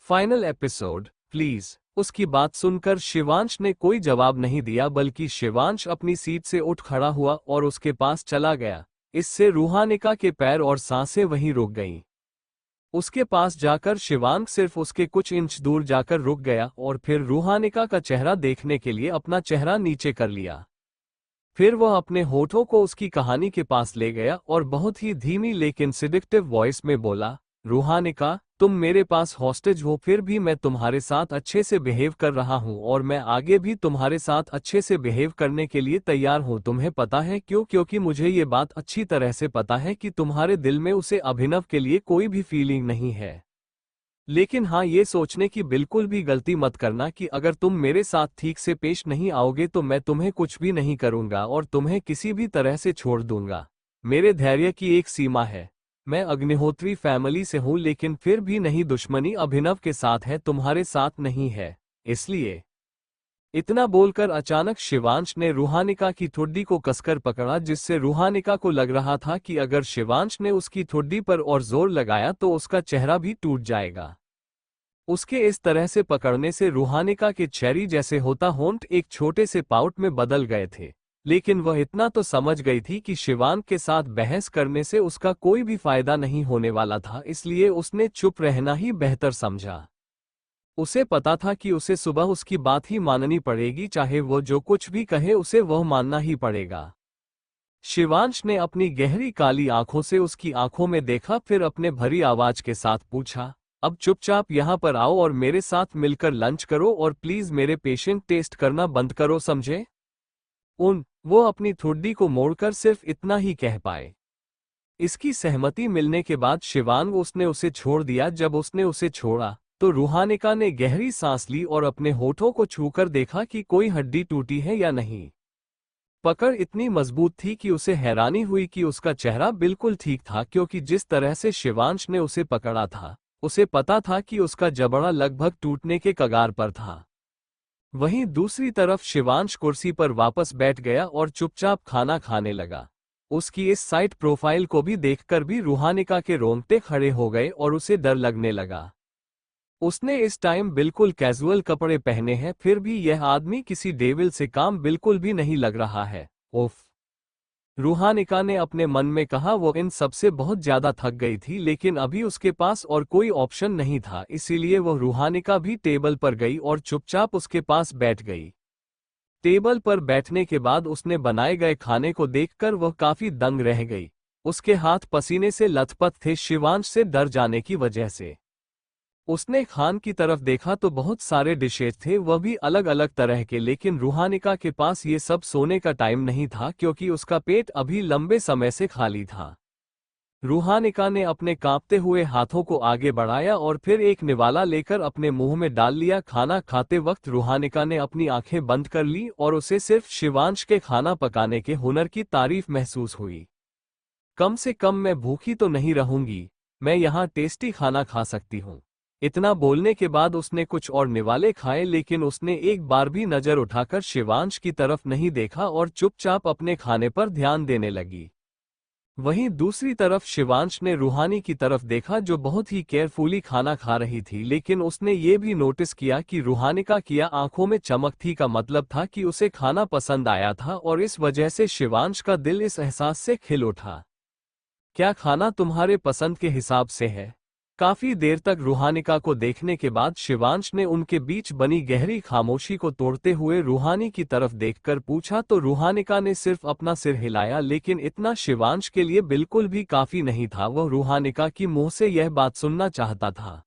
Final episode please. उसकी बात सुनकर शिवांश ने कोई जवाब नहीं दिया, बल्कि शिवांश अपनी सीट से उठ खड़ा हुआ और उसके पास चला गया। इससे रूहानिका के पैर और सांसें वहीं रुक गईं। उसके पास जाकर शिवांश सिर्फ उसके कुछ इंच दूर जाकर रुक गया और फिर रूहानिका का चेहरा देखने के लिए अपना चेहरा नीचे कर लिया। फिर वह अपने होठों को उसकी कहानी के पास ले गया और बहुत ही धीमी लेकिन सिडिक्टिव वॉइस में बोला, रूहानिका, तुम मेरे पास हॉस्टेज हो, फिर भी मैं तुम्हारे साथ अच्छे से बिहेव कर रहा हूं और मैं आगे भी तुम्हारे साथ अच्छे से बिहेव करने के लिए तैयार हूं। तुम्हें पता है क्यों? क्योंकि मुझे ये बात अच्छी तरह से पता है कि तुम्हारे दिल में उसे अभिनव के लिए कोई भी फीलिंग नहीं है। लेकिन हाँ, ये सोचने की बिल्कुल भी गलती मत करना कि अगर तुम मेरे साथ ठीक से पेश नहीं आओगे तो मैं तुम्हें कुछ भी नहीं करूंगा और तुम्हें किसी भी तरह से छोड़ दूंगा। मेरे धैर्य की एक सीमा है। मैं अग्निहोत्री फैमिली से हूं, लेकिन फिर भी नहीं, दुश्मनी अभिनव के साथ है, तुम्हारे साथ नहीं है। इसलिए इतना बोलकर अचानक शिवांश ने रूहानिका की ठुड्डी को कसकर पकड़ा, जिससे रूहानिका को लग रहा था कि अगर शिवांश ने उसकी ठुड्डी पर और जोर लगाया तो उसका चेहरा भी टूट जाएगा। उसके इस तरह से पकड़ने से रूहानिका के चेरी जैसे होता होंठ एक छोटे से पाउट में बदल गए थे। लेकिन वह इतना तो समझ गई थी कि शिवांग के साथ बहस करने से उसका कोई भी फायदा नहीं होने वाला था, इसलिए उसने चुप रहना ही बेहतर समझा। उसे पता था कि उसे सुबह उसकी बात ही माननी पड़ेगी, चाहे वो जो कुछ भी कहे उसे वह मानना ही पड़ेगा। शिवांश ने अपनी गहरी काली आंखों से उसकी आंखों में देखा, फिर अपने भरी आवाज के साथ पूछा, अब चुपचाप यहाँ पर आओ और मेरे साथ मिलकर लंच करो और प्लीज मेरे पेशेंट टेस्ट करना बंद करो, समझे? वो अपनी ठुड्डी को मोड़कर सिर्फ इतना ही कह पाए। इसकी सहमति मिलने के बाद शिवांग उसने उसे छोड़ दिया। जब उसने उसे छोड़ा तो रूहानिका ने गहरी सांस ली और अपने होठों को छूकर देखा कि कोई हड्डी टूटी है या नहीं। पकड़ इतनी मजबूत थी कि उसे हैरानी हुई कि उसका चेहरा बिल्कुल ठीक था, क्योंकि जिस तरह से शिवांश ने उसे पकड़ा था उसे पता था कि उसका जबड़ा लगभग टूटने के कगार पर था। वहीं दूसरी तरफ शिवांश कुर्सी पर वापस बैठ गया और चुपचाप खाना खाने लगा। उसकी इस साइड प्रोफाइल को भी देखकर भी रूहानिका के रोंगटे खड़े हो गए और उसे डर लगने लगा। उसने इस टाइम बिल्कुल कैजुअल कपड़े पहने हैं, फिर भी यह आदमी किसी डेविल से काम बिल्कुल भी नहीं लग रहा है। उफ, रूहानिका ने अपने मन में कहा। वो इन सबसे बहुत ज्यादा थक गई थी, लेकिन अभी उसके पास और कोई ऑप्शन नहीं था, इसीलिए वह रूहानिका भी टेबल पर गई और चुपचाप उसके पास बैठ गई। टेबल पर बैठने के बाद उसने बनाए गए खाने को देखकर वह काफी दंग रह गई। उसके हाथ पसीने से लथपथ थे, शिवांश से डर जाने की वजह से। उसने खान की तरफ देखा तो बहुत सारे डिशेज थे, वह भी अलग अलग तरह के, लेकिन रूहानिका के पास ये सब सोने का टाइम नहीं था, क्योंकि उसका पेट अभी लंबे समय से खाली था। रूहानिका ने अपने कांपते हुए हाथों को आगे बढ़ाया और फिर एक निवाला लेकर अपने मुंह में डाल लिया। खाना खाते वक्त रूहानिका ने अपनी आंखें बंद कर ली और उसे सिर्फ शिवांश के खाना पकाने के हुनर की तारीफ महसूस हुई। कम से कम मैं भूखी तो नहीं रहूंगी, मैं यहाँ टेस्टी खाना खा सकती हूँ। इतना बोलने के बाद उसने कुछ और निवाले खाए, लेकिन उसने एक बार भी नजर उठाकर शिवांश की तरफ नहीं देखा और चुपचाप अपने खाने पर ध्यान देने लगी। वहीं दूसरी तरफ शिवांश ने रूहानी की तरफ देखा, जो बहुत ही केयरफुली खाना खा रही थी, लेकिन उसने ये भी नोटिस किया कि रूहानिका की आंखों में चमक थी, का मतलब था कि उसे खाना पसंद आया था और इस वजह से शिवांश का दिल इस एहसास से खिल उठा। क्या खाना तुम्हारे पसंद के हिसाब से है? काफी देर तक रूहानिका को देखने के बाद शिवांश ने उनके बीच बनी गहरी खामोशी को तोड़ते हुए रूहानी की तरफ देखकर पूछा, तो रूहानिका ने सिर्फ अपना सिर हिलाया, लेकिन इतना शिवांश के लिए बिल्कुल भी काफी नहीं था। वह रूहानिका की मुंह से यह बात सुनना चाहता था।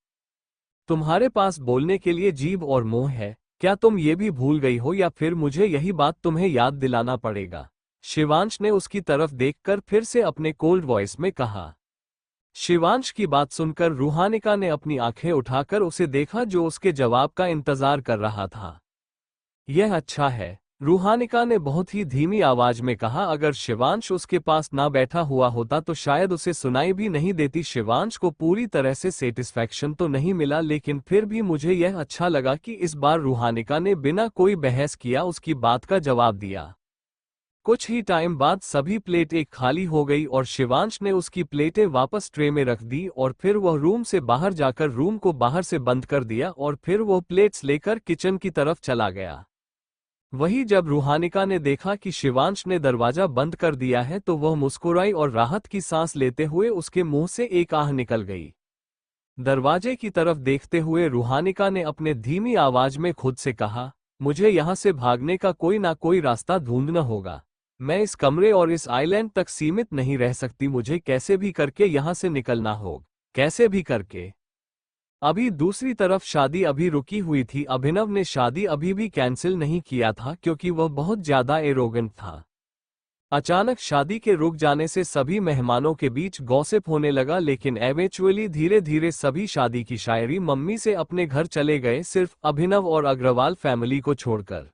तुम्हारे पास बोलने के लिए जीभ और मुंह है, क्या तुम ये भी भूल गई हो, या फिर मुझे यही बात तुम्हें याद दिलाना पड़ेगा? शिवांश ने उसकी तरफ देखकर फिर से अपने कोल्ड वॉइस में कहा। शिवांश की बात सुनकर रूहानिका ने अपनी आंखें उठाकर उसे देखा, जो उसके जवाब का इंतजार कर रहा था। यह अच्छा है, रूहानिका ने बहुत ही धीमी आवाज में कहा। अगर शिवांश उसके पास ना बैठा हुआ होता तो शायद उसे सुनाई भी नहीं देती। शिवांश को पूरी तरह से सेटिस्फैक्शन तो नहीं मिला, लेकिन फिर भी मुझे यह अच्छा लगा कि इस बार रूहानिका ने बिना कोई बहस किया उसकी बात का जवाब दिया। कुछ ही टाइम बाद सभी प्लेट एक खाली हो गई और शिवांश ने उसकी प्लेटें वापस ट्रे में रख दी और फिर वह रूम से बाहर जाकर रूम को बाहर से बंद कर दिया और फिर वह प्लेट्स लेकर किचन की तरफ चला गया। वही जब रूहानिका ने देखा कि शिवांश ने दरवाजा बंद कर दिया है तो वह मुस्कुराई और राहत की सांस लेते हुए उसके मुंह से एक आह निकल गई। दरवाजे की तरफ देखते हुए रूहानिका ने अपने धीमी आवाज में खुद से कहा, मुझे यहां से भागने का कोई ना कोई रास्ता ढूंढना होगा। मैं इस कमरे और इस आइलैंड तक सीमित नहीं रह सकती, मुझे कैसे भी करके यहां से निकलना होगा, कैसे भी करके। अभी दूसरी तरफ शादी अभी रुकी हुई थी। अभिनव ने शादी अभी भी कैंसिल नहीं किया था क्योंकि वह बहुत ज्यादा एरोगेंट था। अचानक शादी के रुक जाने से सभी मेहमानों के बीच गॉसिप होने लगा, लेकिन एवेंचुअली धीरे धीरे सभी शादी की शायरी मम्मी से अपने घर चले गए, सिर्फ अभिनव और अग्रवाल फैमिली को छोड़कर।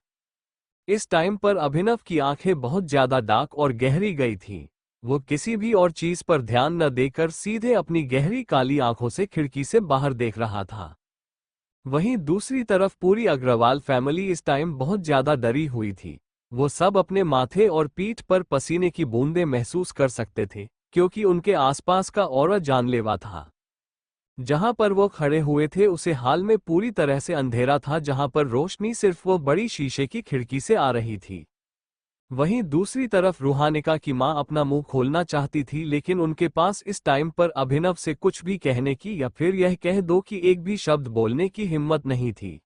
इस टाइम पर अभिनव की आंखें बहुत ज्यादा डार्क और गहरी गई थीं। वो किसी भी और चीज पर ध्यान न देकर सीधे अपनी गहरी काली आंखों से खिड़की से बाहर देख रहा था। वहीं दूसरी तरफ पूरी अग्रवाल फैमिली इस टाइम बहुत ज्यादा डरी हुई थी। वो सब अपने माथे और पीठ पर पसीने की बूंदें महसूस कर सकते थे क्योंकि उनके आसपास का ऑरा जानलेवा था। जहां पर वो खड़े हुए थे उसे हाल में पूरी तरह से अंधेरा था, जहां पर रोशनी सिर्फ वो बड़ी शीशे की खिड़की से आ रही थी। वहीं दूसरी तरफ रूहानिका की मां अपना मुंह खोलना चाहती थी, लेकिन उनके पास इस टाइम पर अभिनव से कुछ भी कहने की या फिर यह कह दो कि एक भी शब्द बोलने की हिम्मत नहीं थी।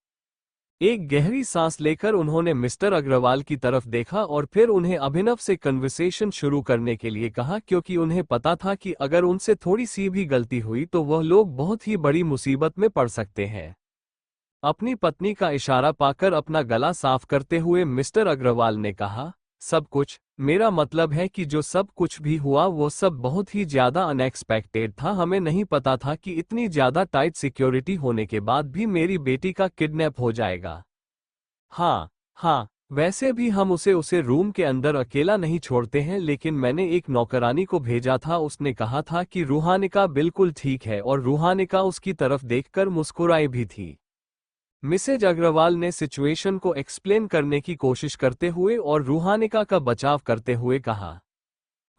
एक गहरी सांस लेकर उन्होंने मिस्टर अग्रवाल की तरफ देखा और फिर उन्हें अभिनव से कन्वर्सेशन शुरू करने के लिए कहा, क्योंकि उन्हें पता था कि अगर उनसे थोड़ी सी भी गलती हुई तो वह लोग बहुत ही बड़ी मुसीबत में पड़ सकते हैं। अपनी पत्नी का इशारा पाकर अपना गला साफ करते हुए मिस्टर अग्रवाल ने कहा, सब कुछ, मेरा मतलब है कि जो सब कुछ भी हुआ वो सब बहुत ही ज्यादा अनएक्सपेक्टेड था। हमें नहीं पता था कि इतनी ज्यादा टाइट सिक्योरिटी होने के बाद भी मेरी बेटी का किडनैप हो जाएगा। हाँ, वैसे भी हम उसे रूम के अंदर अकेला नहीं छोड़ते हैं, लेकिन मैंने एक नौकरानी को भेजा था, उसने कहा था कि रूहानिका बिल्कुल ठीक है और रूहानिका उसकी तरफ देखकर मुस्कुराई भी थी। मिसेज अग्रवाल ने सिचुएशन को एक्सप्लेन करने की कोशिश करते हुए और रूहानिका का बचाव करते हुए कहा।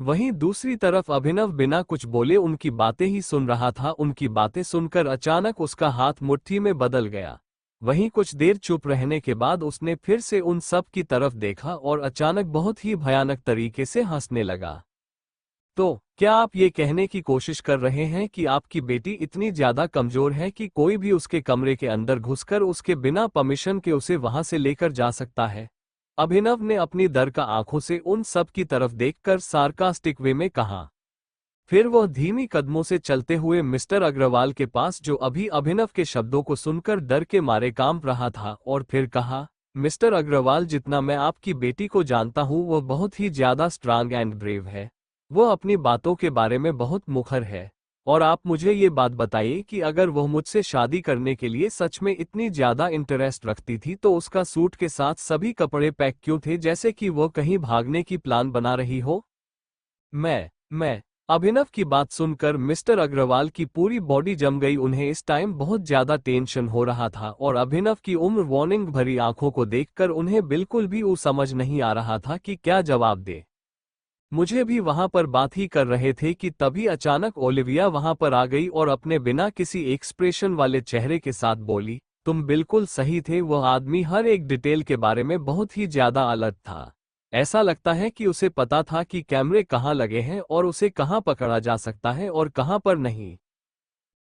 वहीं दूसरी तरफ अभिनव बिना कुछ बोले उनकी बातें ही सुन रहा था। उनकी बातें सुनकर अचानक उसका हाथ मुट्ठी में बदल गया। वहीं कुछ देर चुप रहने के बाद उसने फिर से उन सब की तरफ देखा और अचानक बहुत ही भयानक तरीके से हंसने लगा। तो क्या आप ये कहने की कोशिश कर रहे हैं कि आपकी बेटी इतनी ज्यादा कमजोर है कि कोई भी उसके कमरे के अंदर घुसकर उसके बिना परमिशन के उसे वहां से लेकर जा सकता है? अभिनव ने अपनी दर का आंखों से उन सब की तरफ देखकर सार्कास्टिक वे में कहा। फिर वह धीमी कदमों से चलते हुए मिस्टर अग्रवाल के पास, जो अभी अभिनव के शब्दों को सुनकर डर के मारे कांप रहा था, और फिर कहा, मिस्टर अग्रवाल, जितना मैं आपकी बेटी को जानता हूं वह बहुत ही ज्यादा स्ट्रांग एंड ब्रेव है। वो अपनी बातों के बारे में बहुत मुखर है। और आप मुझे ये बात बताइए कि अगर वह मुझसे शादी करने के लिए सच में इतनी ज्यादा इंटरेस्ट रखती थी तो उसका सूट के साथ सभी कपड़े पैक क्यों थे, जैसे कि वो कहीं भागने की प्लान बना रही हो? मैं अभिनव की बात सुनकर मिस्टर अग्रवाल की पूरी बॉडी जम गई। उन्हें इस टाइम बहुत ज्यादा टेंशन हो रहा था और अभिनव की उम्र वार्निंग भरी आंखों को देखकर उन्हें बिल्कुल भी समझ नहीं आ रहा था कि क्या जवाब दे। मुझे भी वहां पर बात ही कर रहे थे कि तभी अचानक ओलिविया वहां पर आ गई और अपने बिना किसी एक्सप्रेशन वाले चेहरे के साथ बोली, तुम बिल्कुल सही थे, वह आदमी हर एक डिटेल के बारे में बहुत ही ज्यादा अलर्ट था। ऐसा लगता है कि उसे पता था कि कैमरे कहाँ लगे हैं और उसे कहाँ पकड़ा जा सकता है और कहाँ पर नहीं।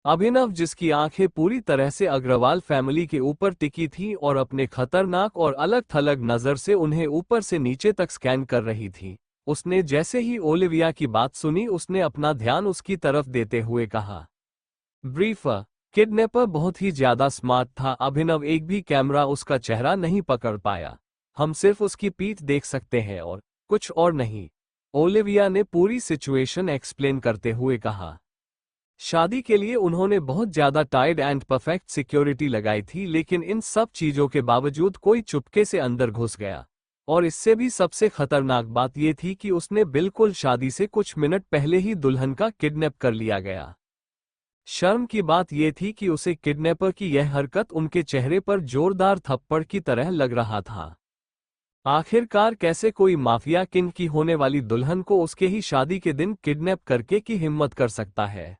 अभिनव, जिसकी आंखें पूरी तरह से अग्रवाल फैमिली के ऊपर टिकी थी और अपने खतरनाक और अलग थलग नजर से उन्हें ऊपर से नीचे तक स्कैन कर रही थी, उसने जैसे ही ओलिविया की बात सुनी उसने अपना ध्यान उसकी तरफ देते हुए कहा, ब्रीफर, किडनैपर बहुत ही ज्यादा स्मार्ट था। अभिनव, एक भी कैमरा उसका चेहरा नहीं पकड़ पाया। हम सिर्फ उसकी पीठ देख सकते हैं और कुछ और नहीं। ओलिविया ने पूरी सिचुएशन एक्सप्लेन करते हुए कहा। शादी के लिए उन्होंने बहुत ज्यादा टाइट एंड परफेक्ट सिक्योरिटी लगाई थी, लेकिन इन सब चीजों के बावजूद कोई चुपके से अंदर घुस गया। और इससे भी सबसे खतरनाक बात यह थी कि उसने बिल्कुल शादी से कुछ मिनट पहले ही दुल्हन का किडनैप कर लिया गया। शर्म की बात यह थी कि उसे किडनैपर की यह हरकत उनके चेहरे पर जोरदार थप्पड़ की तरह लग रहा था। आखिरकार कैसे कोई माफिया किंग की होने वाली दुल्हन को उसके ही शादी के दिन किडनैप करके की हिम्मत कर सकता है।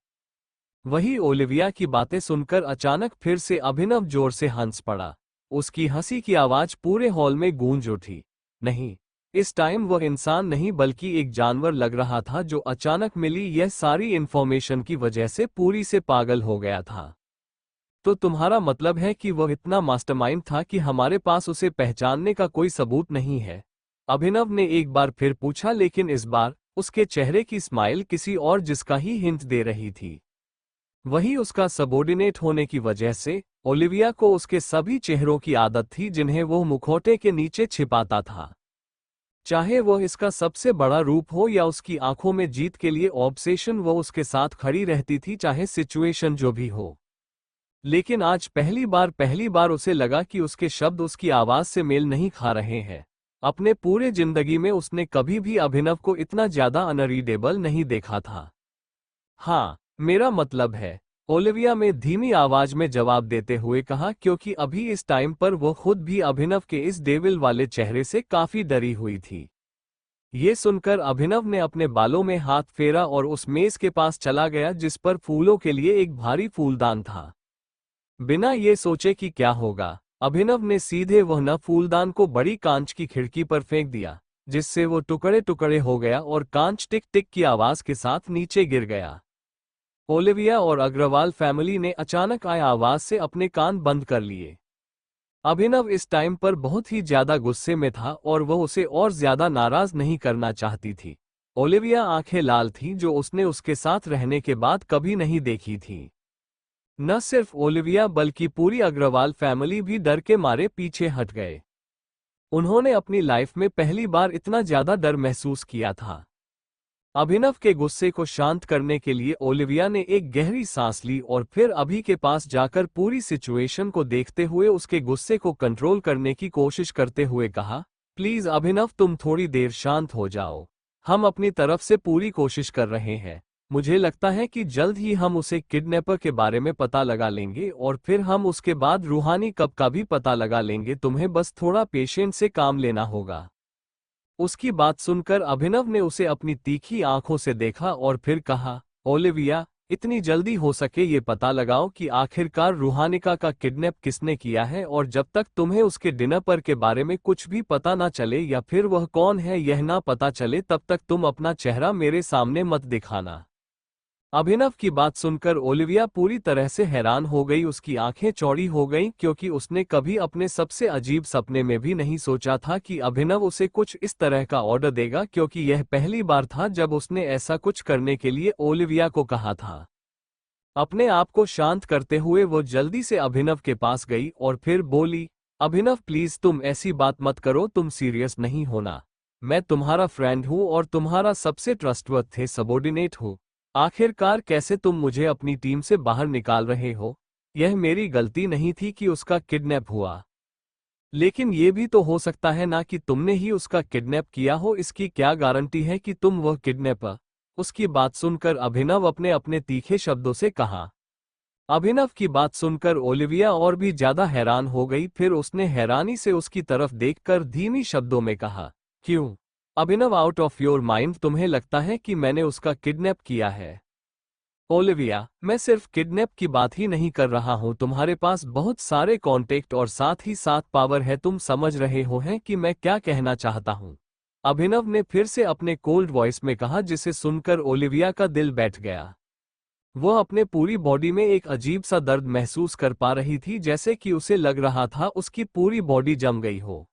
वही ओलिविया की बातें सुनकर अचानक फिर से अभिनव जोर से हंस पड़ा। उसकी हंसी की आवाज पूरे हॉल में गूंज उठी। नहीं, इस टाइम वह इंसान नहीं बल्कि एक जानवर लग रहा था जो अचानक मिली यह सारी इंफॉर्मेशन की वजह से पूरी से पागल हो गया था। तो तुम्हारा मतलब है कि वह इतना मास्टरमाइंड था कि हमारे पास उसे पहचानने का कोई सबूत नहीं है? अभिनव ने एक बार फिर पूछा, लेकिन इस बार उसके चेहरे की स्माइल किसी और जिसका ही हिंट दे रही थी। वही उसका सबॉर्डिनेट होने की वजह से ओलिविया को उसके सभी चेहरों की आदत थी जिन्हें वो मुखौटे के नीचे छिपाता था। चाहे वह इसका सबसे बड़ा रूप हो या उसकी आंखों में जीत के लिए ऑब्सेशन, वो उसके साथ खड़ी रहती थी चाहे सिचुएशन जो भी हो। लेकिन आज पहली बार उसे लगा कि उसके शब्द उसकी आवाज से मेल नहीं खा रहे हैं। अपने पूरे जिंदगी में उसने कभी भी अभिनव को इतना ज्यादा अनरीडेबल नहीं देखा था। हाँ, मेरा मतलब है, ओलिविया में धीमी आवाज में जवाब देते हुए कहा, क्योंकि अभी इस टाइम पर वो खुद भी अभिनव के इस डेविल वाले चेहरे से काफी डरी हुई थी। ये सुनकर अभिनव ने अपने बालों में हाथ फेरा और उस मेज के पास चला गया जिस पर फूलों के लिए एक भारी फूलदान था। बिना ये सोचे कि क्या होगा, अभिनव ने सीधे वह न फूलदान को बड़ी कांच की खिड़की पर फेंक दिया, जिससे वो टुकड़े टुकड़े हो गया और कांच टिक टिक की आवाज के साथ नीचे गिर गया। ओलिविया और अग्रवाल फैमिली ने अचानक आए आवाज से अपने कान बंद कर लिए। अभिनव इस टाइम पर बहुत ही ज्यादा गुस्से में था और वह उसे और ज्यादा नाराज नहीं करना चाहती थी। ओलिविया आंखें लाल थीं जो उसने उसके साथ रहने के बाद कभी नहीं देखी थी। न सिर्फ ओलिविया बल्कि पूरी अग्रवाल फैमिली भी डर के मारे पीछे हट गए। उन्होंने अपनी लाइफ में पहली बार इतना ज्यादा डर महसूस किया था। अभिनव के गुस्से को शांत करने के लिए ओलिविया ने एक गहरी सांस ली और फिर अभी के पास जाकर पूरी सिचुएशन को देखते हुए उसके गुस्से को कंट्रोल करने की कोशिश करते हुए कहा, प्लीज अभिनव, तुम थोड़ी देर शांत हो जाओ। हम अपनी तरफ से पूरी कोशिश कर रहे हैं। मुझे लगता है कि जल्द ही हम उसे किडनैपर के बारे में पता लगा लेंगे और फिर हम उसके बाद रूहानी कब का भी पता लगा लेंगे। तुम्हें बस थोड़ा पेशेंस से काम लेना होगा। उसकी बात सुनकर अभिनव ने उसे अपनी तीखी आंखों से देखा और फिर कहा, ओलिविया, इतनी जल्दी हो सके ये पता लगाओ कि आखिरकार रूहानिका का किडनैप किसने किया है, और जब तक तुम्हें उसके डिनर पर के बारे में कुछ भी पता ना चले या फिर वह कौन है यह ना पता चले, तब तक तुम अपना चेहरा मेरे सामने मत दिखाना। अभिनव की बात सुनकर ओलिविया पूरी तरह से हैरान हो गई। उसकी आंखें चौड़ी हो गईं क्योंकि उसने कभी अपने सबसे अजीब सपने में भी नहीं सोचा था कि अभिनव उसे कुछ इस तरह का ऑर्डर देगा, क्योंकि यह पहली बार था जब उसने ऐसा कुछ करने के लिए ओलिविया को कहा था। अपने आप को शांत करते हुए वो जल्दी से अभिनव के पास गई और फिर बोली, अभिनव प्लीज तुम ऐसी बात मत करो, तुम सीरियस नहीं होना। मैं तुम्हारा फ्रेंड हूँ और तुम्हारा सबसे ट्रस्टवर्दी सबॉर्डिनेट हूँ। आखिरकार कैसे तुम मुझे अपनी टीम से बाहर निकाल रहे हो? यह मेरी गलती नहीं थी कि उसका किडनैप हुआ, लेकिन ये भी तो हो सकता है ना कि तुमने ही उसका किडनैप किया हो। इसकी क्या गारंटी है कि तुम वह किडनैपर? उसकी बात सुनकर अभिनव अपने अपने तीखे शब्दों से कहा। अभिनव की बात सुनकर ओलिविया और भी ज्यादा हैरान हो गई। फिर उसने हैरानी से उसकी तरफ देखकर धीमी शब्दों में कहा, क्यों अभिनव, आउट ऑफ योर माइंड? तुम्हें लगता है कि मैंने उसका किडनैप किया है? ओलिविया, मैं सिर्फ किडनैप की बात ही नहीं कर रहा हूं, तुम्हारे पास बहुत सारे कॉन्टेक्ट और साथ ही साथ पावर है। तुम समझ रहे हो हैं कि मैं क्या कहना चाहता हूं? अभिनव ने फिर से अपने कोल्ड वॉइस में कहा, जिसे सुनकर ओलिविया का दिल बैठ गया। वह अपने पूरी बॉडी में एक अजीब सा दर्द महसूस कर पा रही थी, जैसे कि उसे लग रहा था उसकी पूरी बॉडी जम गई हो।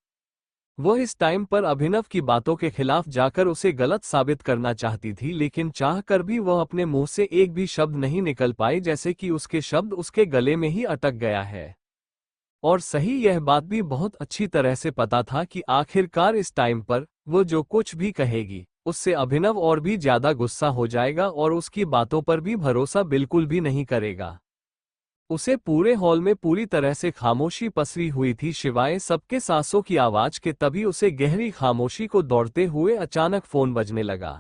वह इस टाइम पर अभिनव की बातों के खिलाफ जाकर उसे गलत साबित करना चाहती थी, लेकिन चाहकर भी वह अपने मुंह से एक भी शब्द नहीं निकल पाई, जैसे कि उसके शब्द उसके गले में ही अटक गया है। और सही, यह बात भी बहुत अच्छी तरह से पता था कि आखिरकार इस टाइम पर वो जो कुछ भी कहेगी उससे अभिनव और भी ज्यादा गुस्सा हो जाएगा और उसकी बातों पर भी भरोसा बिल्कुल भी नहीं करेगा। उसे पूरे हॉल में पूरी तरह से खामोशी पसरी हुई थी, सिवाय सबके सांसों की आवाज के। तभी उसे गहरी खामोशी को दौड़ते हुए अचानक फोन बजने लगा।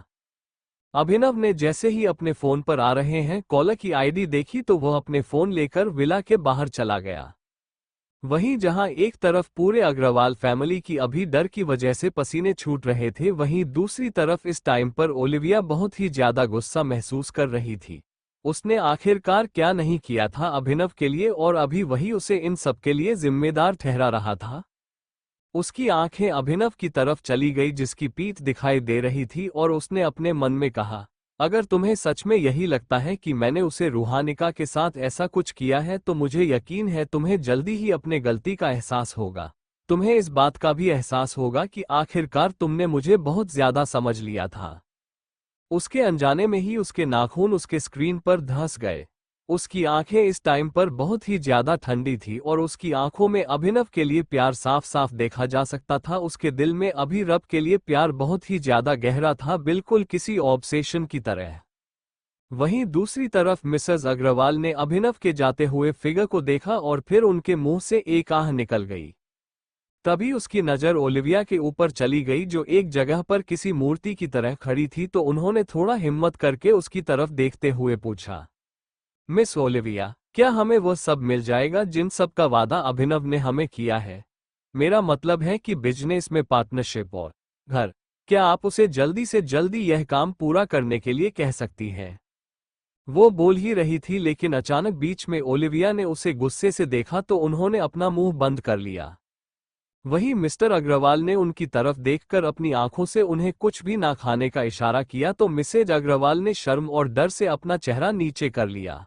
अभिनव ने जैसे ही अपने फोन पर आ रहे हैं कॉलर की आईडी देखी तो वह अपने फोन लेकर विला के बाहर चला गया। वहीं जहां एक तरफ पूरे अग्रवाल फैमिली की अभी डर की वजह से पसीने छूट रहे थे, वहीं दूसरी तरफ इस टाइम पर ओलिविया बहुत ही ज्यादा गुस्सा महसूस कर रही थी। उसने आखिरकार क्या नहीं किया था अभिनव के लिए, और अभी वही उसे इन सब के लिए जिम्मेदार ठहरा रहा था। उसकी आंखें अभिनव की तरफ चली गई जिसकी पीठ दिखाई दे रही थी, और उसने अपने मन में कहा, अगर तुम्हें सच में यही लगता है कि मैंने उसे रूहानिका के साथ ऐसा कुछ किया है तो मुझे यकीन है तुम्हें जल्दी ही अपने गलती का एहसास होगा। तुम्हें इस बात का भी एहसास होगा कि आखिरकार तुमने मुझे बहुत ज्यादा समझ लिया था। उसके अनजाने में ही उसके नाखून उसके स्क्रीन पर धंस गए। उसकी आंखें इस टाइम पर बहुत ही ज्यादा ठंडी थी और उसकी आंखों में अभिनव के लिए प्यार साफ साफ देखा जा सकता था। उसके दिल में अभी रब के लिए प्यार बहुत ही ज्यादा गहरा था, बिल्कुल किसी ऑब्सेशन की तरह। वहीं दूसरी तरफ मिसेस अग्रवाल ने अभिनव के जाते हुए फिगर को देखा और फिर उनके मुंह से एक आह निकल गई। तभी उसकी नजर ओलिविया के ऊपर चली गई जो एक जगह पर किसी मूर्ति की तरह खड़ी थी, तो उन्होंने थोड़ा हिम्मत करके उसकी तरफ देखते हुए पूछा, मिस ओलिविया, क्या हमें वो सब मिल जाएगा जिन सब का वादा अभिनव ने हमें किया है? मेरा मतलब है कि बिजनेस में पार्टनरशिप और घर। क्या आप उसे जल्दी से जल्दी यह काम पूरा करने के लिए कह सकती हैं? वो बोल ही रही थी लेकिन अचानक बीच में ओलिविया ने उसे गुस्से से देखा तो उन्होंने अपना मुंह बंद कर लिया। वहीं मिस्टर अग्रवाल ने उनकी तरफ देखकर अपनी आंखों से उन्हें कुछ भी ना खाने का इशारा किया, तो मिसेज अग्रवाल ने शर्म और डर से अपना चेहरा नीचे कर लिया।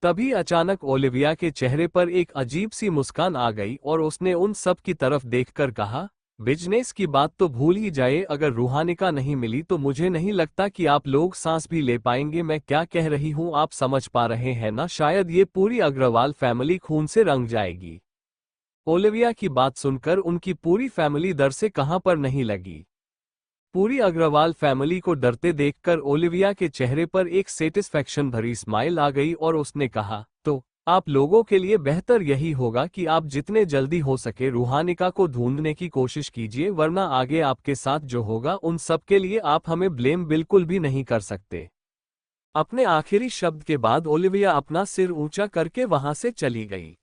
तभी अचानक ओलिविया के चेहरे पर एक अजीब सी मुस्कान आ गई और उसने उन सब की तरफ देखकर कहा, बिजनेस की बात तो भूल ही जाए, अगर रूहानिका नहीं मिली तो मुझे नहीं लगता कि आप लोग सांस भी ले पाएंगे। मैं क्या कह रही हूं आप समझ पा रहे हैं ना? शायद ये पूरी अग्रवाल फैमिली खून से रंग जाएगी। ओलिविया की बात सुनकर उनकी पूरी फैमिली डर से कहां पर नहीं लगी। पूरी अग्रवाल फैमिली को डरते देखकर ओलिविया के चेहरे पर एक सेटिस्फैक्शन भरी स्माइल आ गई और उसने कहा, तो आप लोगों के लिए बेहतर यही होगा कि आप जितने जल्दी हो सके रूहानिका को ढूंढने की कोशिश कीजिए, वरना आगे आपके साथ जो होगा उन सब के लिए आप हमें ब्लेम बिल्कुल भी नहीं कर सकते। अपने आखिरी शब्द के बाद ओलिविया अपना सिर ऊंचा करके वहां से चली गई।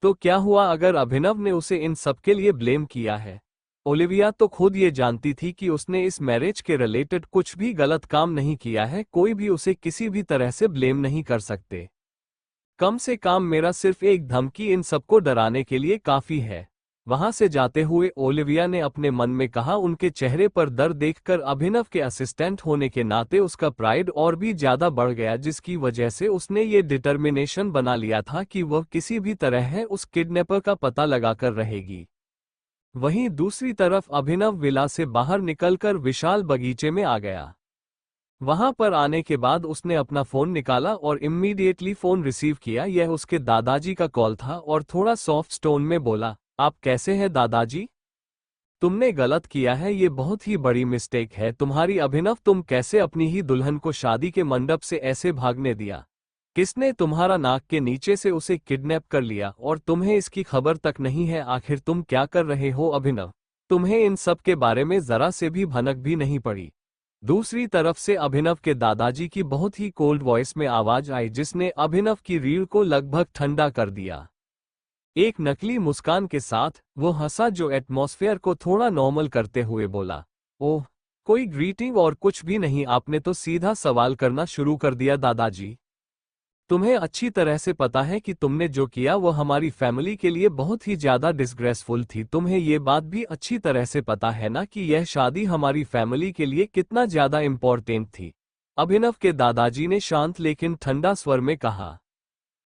तो क्या हुआ अगर अभिनव ने उसे इन सब के लिए ब्लेम किया है? ओलिविया तो खुद ये जानती थी कि उसने इस मैरिज के रिलेटेड कुछ भी गलत काम नहीं किया है, कोई भी उसे किसी भी तरह से ब्लेम नहीं कर सकते। कम से कम मेरा सिर्फ एक धमकी इन सबको डराने के लिए काफी है। वहां से जाते हुए ओलिविया ने अपने मन में कहा। उनके चेहरे पर डर देखकर अभिनव के असिस्टेंट होने के नाते उसका प्राइड और भी ज्यादा बढ़ गया, जिसकी वजह से उसने ये डिटर्मिनेशन बना लिया था कि वह किसी भी तरह है उस किडनैपर का पता लगाकर रहेगी। वहीं दूसरी तरफ अभिनव विला से बाहर निकलकर विशाल बगीचे में आ गया। वहां पर आने के बाद उसने अपना फोन निकाला और इम्मीडिएटली फोन रिसीव किया। यह उसके दादाजी का कॉल था और थोड़ा सॉफ्ट टोन में बोला, आप कैसे हैं दादाजी? तुमने गलत किया है, ये बहुत ही बड़ी मिस्टेक है तुम्हारी। अभिनव, तुम कैसे अपनी ही दुल्हन को शादी के मंडप से ऐसे भागने दिया? किसने तुम्हारा नाक के नीचे से उसे किडनैप कर लिया और तुम्हें इसकी खबर तक नहीं है? आखिर तुम क्या कर रहे हो अभिनव? तुम्हें इन सब के बारे में जरा से भी भनक भी नहीं पड़ी। दूसरी तरफ से अभिनव के दादाजी की बहुत ही कोल्ड वॉइस में आवाज आई जिसने अभिनव की रीढ़ को लगभग ठंडा कर दिया। एक नकली मुस्कान के साथ वो हंसा जो एटमॉस्फेयर को थोड़ा नॉर्मल करते हुए बोला, ओह, कोई ग्रीटिंग और कुछ भी नहीं, आपने तो सीधा सवाल करना शुरू कर दिया दादाजी। तुम्हें अच्छी तरह से पता है कि तुमने जो किया वो हमारी फैमिली के लिए बहुत ही ज्यादा डिसग्रेसफुल थी। तुम्हें ये बात भी अच्छी तरह से पता है ना कि यह शादी हमारी फैमिली के लिए कितना ज्यादा इम्पोर्टेंट थी? अभिनव के दादाजी ने शांत लेकिन ठंडा स्वर में कहा।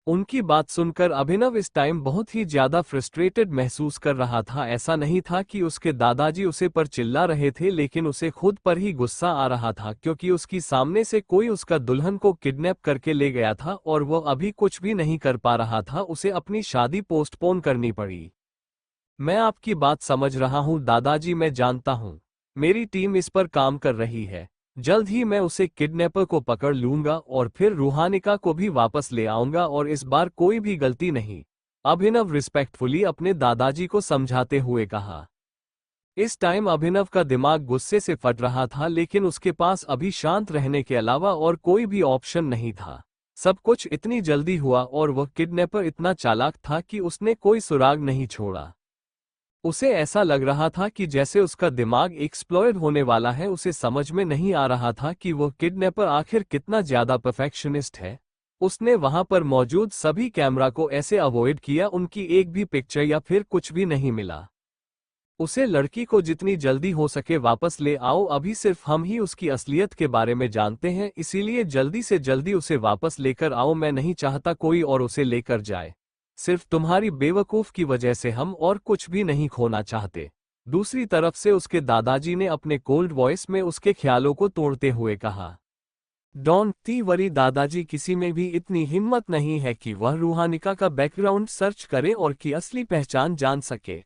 उनकी बात सुनकर अभिनव इस टाइम बहुत ही ज्यादा फ्रस्ट्रेटेड महसूस कर रहा था। ऐसा नहीं था कि उसके दादाजी उसे पर चिल्ला रहे थे, लेकिन उसे खुद पर ही गुस्सा आ रहा था क्योंकि उसकी सामने से कोई उसका दुल्हन को किडनैप करके ले गया था और वो अभी कुछ भी नहीं कर पा रहा था। उसे अपनी शादी पोस्टपोन करनी पड़ी। मैं आपकी बात समझ रहा हूं दादाजी, मैं जानता हूं। मेरी टीम इस पर काम कर रही है। जल्द ही मैं उसे किडनैपर को पकड़ लूंगा और फिर रूहानिका को भी वापस ले आऊंगा और इस बार कोई भी गलती नहीं। अभिनव रिस्पेक्टफुली अपने दादाजी को समझाते हुए कहा। इस टाइम अभिनव का दिमाग गुस्से से फट रहा था, लेकिन उसके पास अभी शांत रहने के अलावा और कोई भी ऑप्शन नहीं था। सब कुछ इतनी जल्दी हुआ और वह किडनैपर इतना चालाक था कि उसने कोई सुराग नहीं छोड़ा। उसे ऐसा लग रहा था कि जैसे उसका दिमाग एक्सप्लोड होने वाला है। उसे समझ में नहीं आ रहा था कि वह किडनैपर आखिर कितना ज्यादा परफेक्शनिस्ट है। उसने वहां पर मौजूद सभी कैमरा को ऐसे अवॉइड किया, उनकी एक भी पिक्चर या फिर कुछ भी नहीं मिला। उसे लड़की को जितनी जल्दी हो सके वापस ले आओ, अभी सिर्फ हम ही उसकी असलियत के बारे में जानते हैं, इसीलिए जल्दी से जल्दी उसे वापस लेकर आओ। मैं नहीं चाहता कोई और उसे लेकर जाए। सिर्फ तुम्हारी बेवकूफ की वजह से हम और कुछ भी नहीं खोना चाहते। दूसरी तरफ से उसके दादाजी ने अपने कोल्ड वॉइस में उसके ख्यालों को तोड़ते हुए कहा, डोंट वरी दादाजी, किसी में भी इतनी हिम्मत नहीं है कि वह रूहानिका का बैकग्राउंड सर्च करे और की असली पहचान जान सके।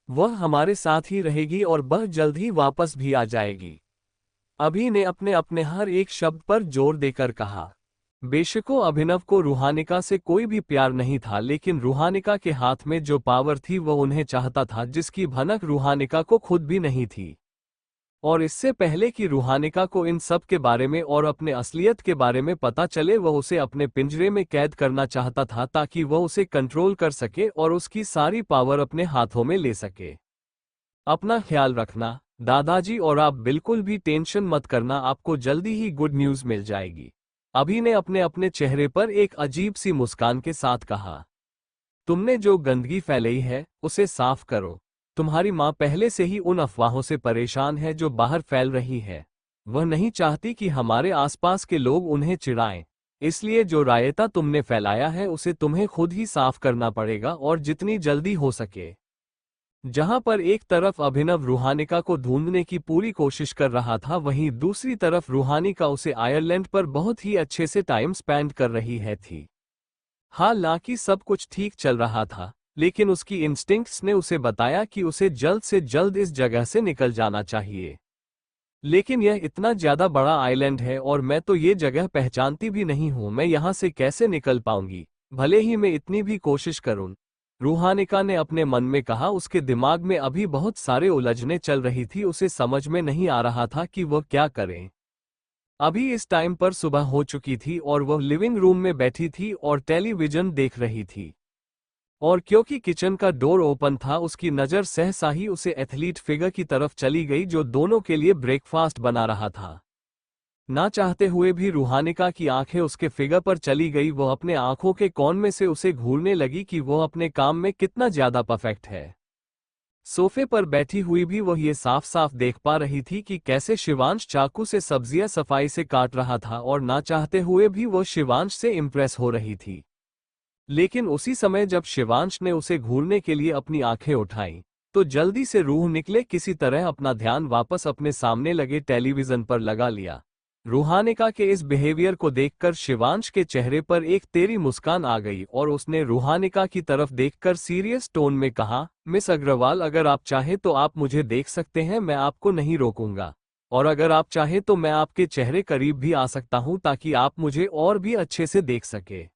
वह हमारे साथ ही रहेगी और बहुत जल्द ही वापस भी आ जाएगी। अभि ने अपने अपने हर एक शब्द पर जोर देकर कहा। बेशको अभिनव को रूहानिका से कोई भी प्यार नहीं था, लेकिन रूहानिका के हाथ में जो पावर थी वह उन्हें चाहता था, जिसकी भनक रूहानिका को खुद भी नहीं थी। और इससे पहले कि रूहानिका को इन सब के बारे में और अपने असलियत के बारे में पता चले, वह उसे अपने पिंजरे में कैद करना चाहता था ताकि वह उसे कंट्रोल कर सके और उसकी सारी पावर अपने हाथों में ले सके। अपना ख्याल रखना दादाजी, और आप बिल्कुल भी टेंशन मत करना, आपको जल्दी ही गुड न्यूज़ मिल जाएगी। अभि ने अपने अपने चेहरे पर एक अजीब सी मुस्कान के साथ कहा, तुमने जो गंदगी फैलाई है उसे साफ करो। तुम्हारी माँ पहले से ही उन अफवाहों से परेशान है जो बाहर फैल रही है। वह नहीं चाहती कि हमारे आसपास के लोग उन्हें चिढ़ाएं, इसलिए जो रायता तुमने फैलाया है उसे तुम्हें खुद ही साफ करना पड़ेगा, और जितनी जल्दी हो सके। जहां पर एक तरफ अभिनव रूहानिका को ढूंढने की पूरी कोशिश कर रहा था, वहीं दूसरी तरफ रूहानिका उसे आयरलैंड पर बहुत ही अच्छे से टाइम स्पेंड कर रही थी। हालांकि सब कुछ ठीक चल रहा था, लेकिन उसकी इंस्टिंक्ट्स ने उसे बताया कि उसे जल्द से जल्द इस जगह से निकल जाना चाहिए। लेकिन यह इतना ज्यादा बड़ा आइलैंड है और मैं तो ये जगह पहचानती भी नहीं हूं, मैं यहां से कैसे निकल पाऊंगी, भले ही मैं इतनी भी कोशिश करूं। रूहानिका ने अपने मन में कहा। उसके दिमाग में अभी बहुत सारे उलझने चल रही थी, उसे समझ में नहीं आ रहा था कि वह क्या करे। अभी इस टाइम पर सुबह हो चुकी थी और वह लिविंग रूम में बैठी थी और टेलीविजन देख रही थी। और क्योंकि किचन का डोर ओपन था, उसकी नज़र सहसा ही उसे एथलीट फिगर की तरफ चली गई जो दोनों के लिए ब्रेकफास्ट बना रहा था। ना चाहते हुए भी रूहानिका की आंखें उसके फिगर पर चली गई। वह अपने आंखों के कोन में से उसे घूरने लगी कि वह अपने काम में कितना ज्यादा परफेक्ट है। सोफे पर बैठी हुई भी वह ये साफ साफ देख पा रही थी कि कैसे शिवांश चाकू से सब्जियां सफाई से काट रहा था, और ना चाहते हुए भी वह शिवांश से इम्प्रेस हो रही थी। लेकिन उसी समय जब शिवांश ने उसे घूरने के लिए अपनी आंखें उठाईं, तो जल्दी से रूह निकले किसी तरह अपना ध्यान वापस अपने सामने लगे टेलीविजन पर लगा लिया। रूहानिका के इस बिहेवियर को देखकर शिवांश के चेहरे पर एक तेरी मुस्कान आ गई और उसने रूहानिका की तरफ देखकर सीरियस टोन में कहा, मिस अग्रवाल, अगर आप चाहे तो आप मुझे देख सकते हैं, मैं आपको नहीं रोकूंगा। और अगर आप चाहे तो मैं आपके चेहरे करीब भी आ सकता हूं ताकि आप मुझे और भी अच्छे से देख सके।